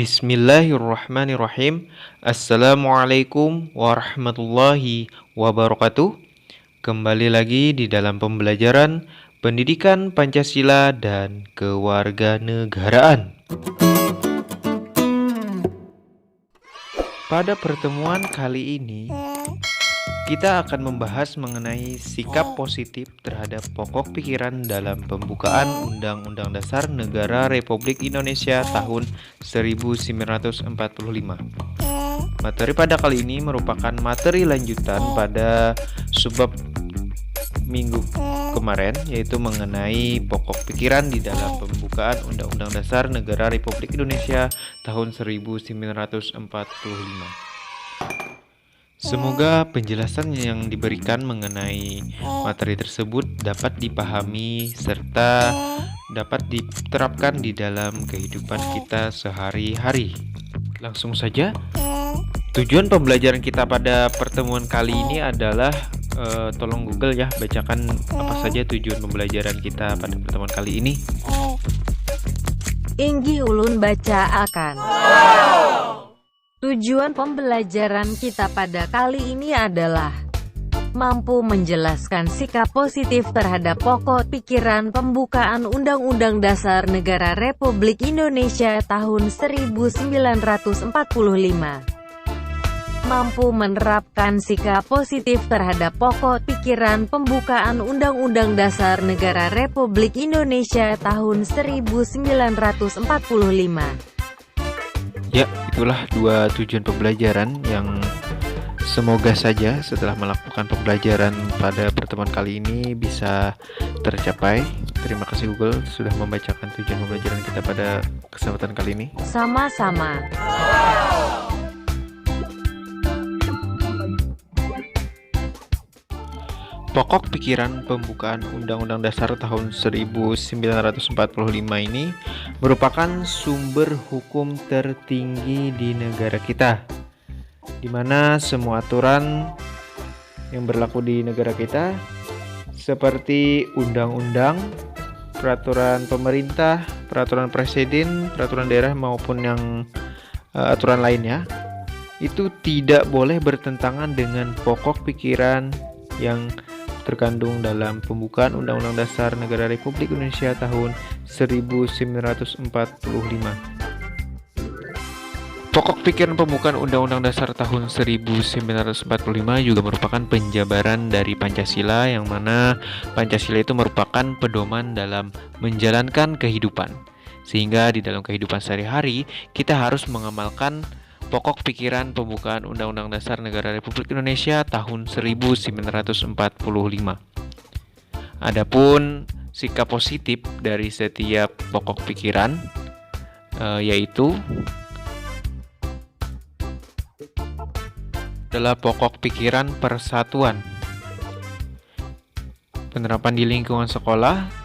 Bismillahirrahmanirrahim. Assalamualaikum warahmatullahi wabarakatuh. Kembali lagi di dalam pembelajaran pendidikan Pancasila dan kewarganegaraan. Pada pertemuan kali ini, kita akan membahas mengenai sikap positif terhadap pokok pikiran dalam pembukaan Undang-Undang Dasar Negara Republik Indonesia tahun 1945. Materi pada kali ini merupakan materi lanjutan pada subbab minggu kemarin, yaitu mengenai pokok pikiran di dalam pembukaan Undang-Undang Dasar Negara Republik Indonesia tahun 1945. Semoga penjelasan yang diberikan mengenai materi tersebut dapat dipahami serta dapat diterapkan di dalam kehidupan kita sehari-hari. Langsung saja, tujuan pembelajaran kita pada pertemuan kali ini adalah tolong Google ya, bacakan apa saja tujuan pembelajaran kita pada pertemuan kali ini. Inggih ulun baca akan. Tujuan pembelajaran kita pada kali ini adalah mampu menjelaskan sikap positif terhadap pokok pikiran pembukaan Undang-Undang Dasar Negara Republik Indonesia tahun 1945. Mampu menerapkan sikap positif terhadap pokok pikiran pembukaan Undang-Undang Dasar Negara Republik Indonesia tahun 1945. Ya, itulah dua tujuan pembelajaran yang semoga saja setelah melakukan pembelajaran pada pertemuan kali ini bisa tercapai. Terima kasih Google sudah membacakan tujuan pembelajaran kita pada kesempatan kali ini. Sama-sama. Pokok pikiran pembukaan Undang-Undang Dasar tahun 1945 ini merupakan sumber hukum tertinggi di negara kita, di mana semua aturan yang berlaku di negara kita seperti undang-undang, peraturan pemerintah, peraturan presiden, peraturan daerah maupun yang aturan lainnya itu tidak boleh bertentangan dengan pokok pikiran yang terkandung dalam pembukaan Undang-Undang Dasar Negara Republik Indonesia tahun 1945. Pokok pikiran pembukaan Undang-Undang Dasar tahun 1945 juga merupakan penjabaran dari Pancasila, yang mana Pancasila itu merupakan pedoman dalam menjalankan kehidupan. Sehingga di dalam kehidupan sehari-hari kita harus mengamalkan pokok pikiran pembukaan Undang-Undang Dasar Negara Republik Indonesia tahun 1945. Adapun sikap positif dari setiap pokok pikiran yaitu adalah pokok pikiran persatuan, penerapan di lingkungan sekolah.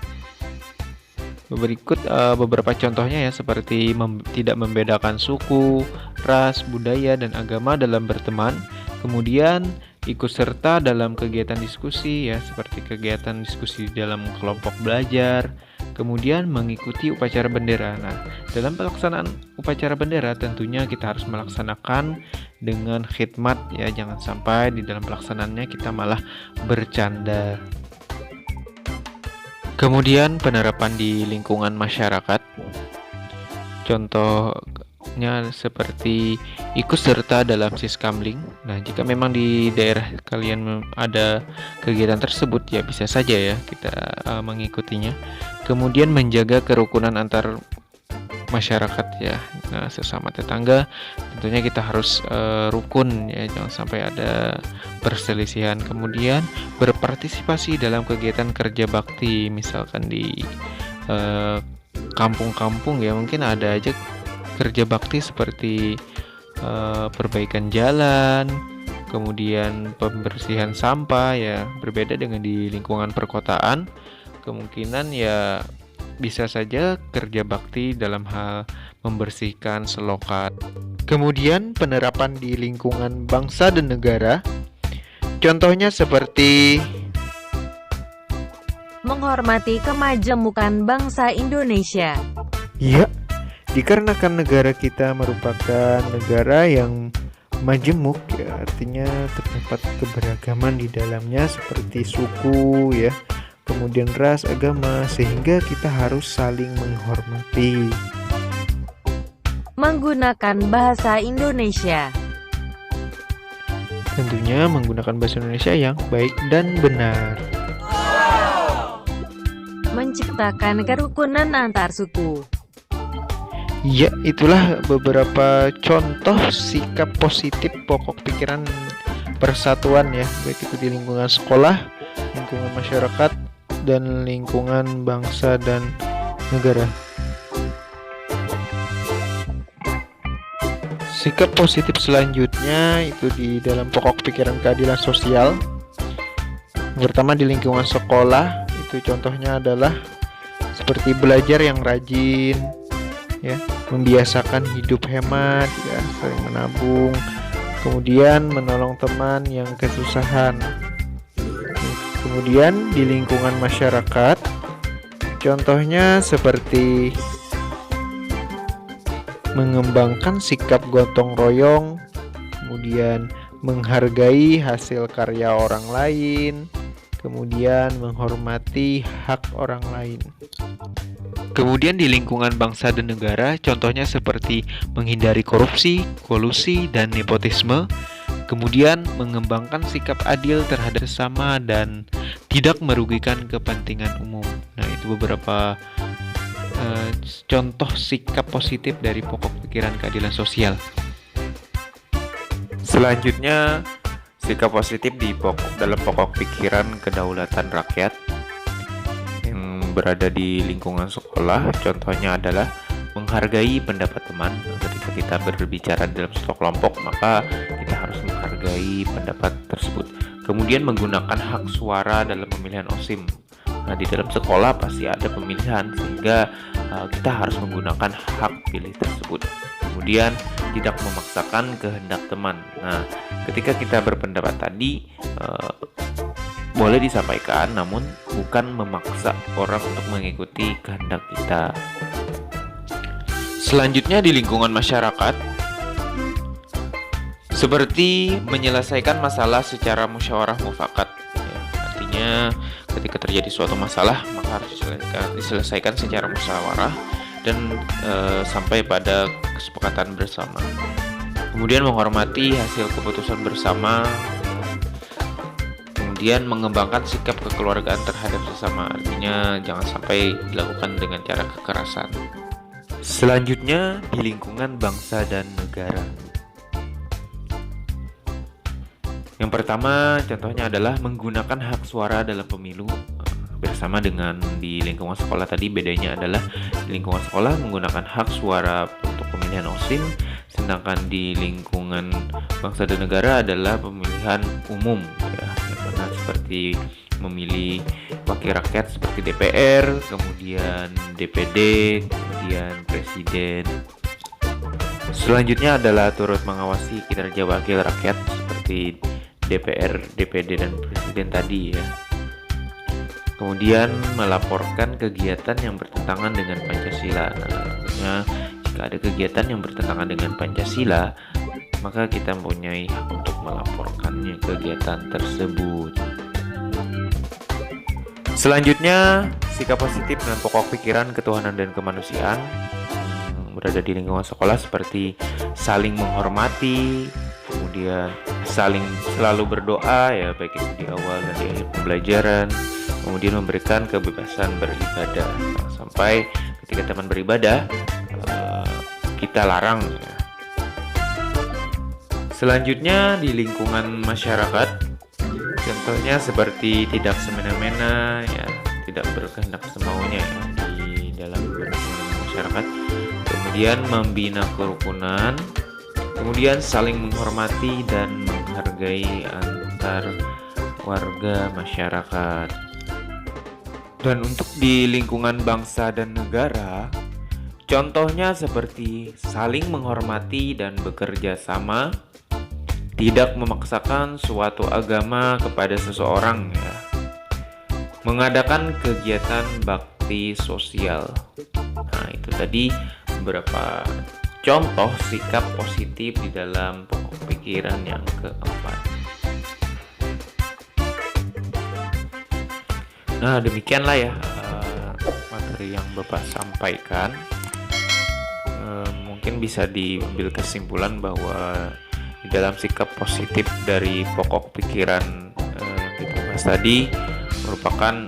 Berikut beberapa contohnya ya, seperti tidak membedakan suku, ras, budaya, dan agama dalam berteman. Kemudian ikut serta dalam kegiatan diskusi ya, seperti kegiatan diskusi dalam kelompok belajar. Kemudian mengikuti upacara bendera. Nah, dalam pelaksanaan upacara bendera tentunya kita harus melaksanakan dengan khidmat ya, jangan sampai di dalam pelaksanaannya kita malah bercanda. Kemudian penerapan di lingkungan masyarakat, contohnya seperti ikut serta dalam Siskamling. Nah, jika memang di daerah kalian ada kegiatan tersebut ya bisa saja ya kita mengikutinya. Kemudian menjaga kerukunan antar masyarakat ya, nah, sesama tetangga tentunya kita harus rukun ya, jangan sampai ada perselisihan. Kemudian berpartisipasi dalam kegiatan kerja bakti, misalkan di kampung-kampung ya, mungkin ada aja kerja bakti seperti perbaikan jalan, kemudian pembersihan sampah ya, berbeda dengan di lingkungan perkotaan. Kemungkinan ya bisa saja kerja bakti dalam hal membersihkan selokan. Kemudian penerapan di lingkungan bangsa dan negara, contohnya seperti menghormati kemajemukan bangsa Indonesia. ya, Dikarenakan negara kita merupakan negara yang majemuk, ya, artinya terdapat keberagaman di dalamnya seperti suku, ya, kemudian ras, agama, sehingga kita harus saling menghormati. Menggunakan bahasa Indonesia. Tentunya menggunakan bahasa Indonesia yang baik dan benar. Menciptakan kerukunan antar suku. Ya, itulah beberapa contoh sikap positif pokok pikiran persatuan, ya, baik itu di lingkungan sekolah, lingkungan masyarakat, dan lingkungan bangsa dan negara. Sikap positif selanjutnya itu di dalam pokok pikiran keadilan sosial. Pertama, di lingkungan sekolah, itu contohnya adalah seperti belajar yang rajin, ya, membiasakan hidup hemat, ya, sering menabung, kemudian menolong teman yang kesusahan. Kemudian di lingkungan masyarakat, contohnya seperti mengembangkan sikap gotong royong, kemudian menghargai hasil karya orang lain, kemudian menghormati hak orang lain. Kemudian di lingkungan bangsa dan negara, contohnya seperti menghindari korupsi, kolusi, dan nepotisme, kemudian mengembangkan sikap adil terhadap sesama dan tidak merugikan kepentingan umum. Nah, itu beberapa contoh sikap positif dari pokok pikiran keadilan sosial. Selanjutnya, sikap positif dalam pokok pikiran kedaulatan rakyat yang berada di lingkungan sekolah. Contohnya adalah menghargai pendapat teman. Ketika kita berbicara dalam suatu kelompok, maka kita harus menghargai pendapat tersebut. Kemudian menggunakan hak suara dalam pemilihan OSIM. Nah, di dalam sekolah pasti ada pemilihan, sehingga kita harus menggunakan hak pilih tersebut. Kemudian tidak memaksakan kehendak teman. Nah, ketika kita berpendapat tadi boleh disampaikan, namun bukan memaksa orang untuk mengikuti kehendak kita. Selanjutnya di lingkungan masyarakat, seperti menyelesaikan masalah secara musyawarah mufakat. Ya, artinya ketika terjadi suatu masalah, maka harus diselesaikan secara musyawarah dan sampai pada kesepakatan bersama. Kemudian menghormati hasil keputusan bersama. Kemudian mengembangkan sikap kekeluargaan terhadap sesama. Artinya jangan sampai dilakukan dengan cara kekerasan. Selanjutnya di lingkungan bangsa dan negara. Yang pertama contohnya adalah menggunakan hak suara dalam pemilu. Bersama dengan di lingkungan sekolah tadi, bedanya adalah di lingkungan sekolah menggunakan hak suara untuk pemilihan OSIM, sedangkan di lingkungan bangsa dan negara adalah pemilihan umum, ya, yang mana seperti memilih wakil rakyat seperti DPR, kemudian DPD, kemudian presiden. Selanjutnya adalah turut mengawasi kinerja wakil rakyat seperti DPR, DPD, dan presiden tadi, ya. Kemudian melaporkan kegiatan yang bertentangan dengan Pancasila. Nah, jika ada kegiatan yang bertentangan dengan Pancasila, maka kita mempunyai hak untuk melaporkannya kegiatan tersebut. Selanjutnya, sikap positif dan pokok pikiran ketuhanan dan kemanusiaan berada di lingkungan sekolah seperti saling menghormati, kemudian saling selalu berdoa, ya, baik itu di awal dan di akhir pembelajaran. Kemudian memberikan kebebasan beribadah, sampai ketika teman beribadah kita larang, ya. Selanjutnya di lingkungan masyarakat, contohnya seperti tidak semena-mena, ya, tidak berkehendak semaunya, ya, di dalam lingkungan masyarakat. Kemudian membina kerukunan, kemudian saling menghormati dan menghargai antar warga masyarakat. Dan untuk di lingkungan bangsa dan negara, contohnya seperti saling menghormati dan bekerja sama, tidak memaksakan suatu agama kepada seseorang, ya, mengadakan kegiatan bakti sosial. Nah, itu tadi beberapa contoh sikap positif di dalam pokok pikiran yang keempat. Nah, demikianlah ya materi yang Bapak sampaikan. Mungkin bisa diambil kesimpulan bahwa di dalam sikap positif dari pokok pikiran yang kita bahas tadi merupakan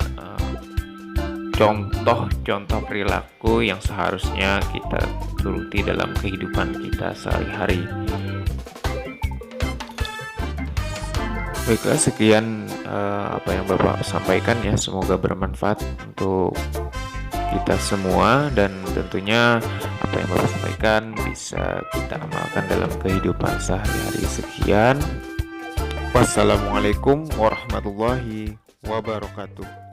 contoh-contoh perilaku yang seharusnya kita turuti dalam kehidupan kita sehari-hari. Baiklah, sekian apa yang Bapak sampaikan ya, semoga bermanfaat untuk kita semua, dan tentunya apa yang Bapak sampaikan bisa kita amalkan dalam kehidupan sehari-hari. Sekian, wassalamualaikum warahmatullahi wabarakatuh.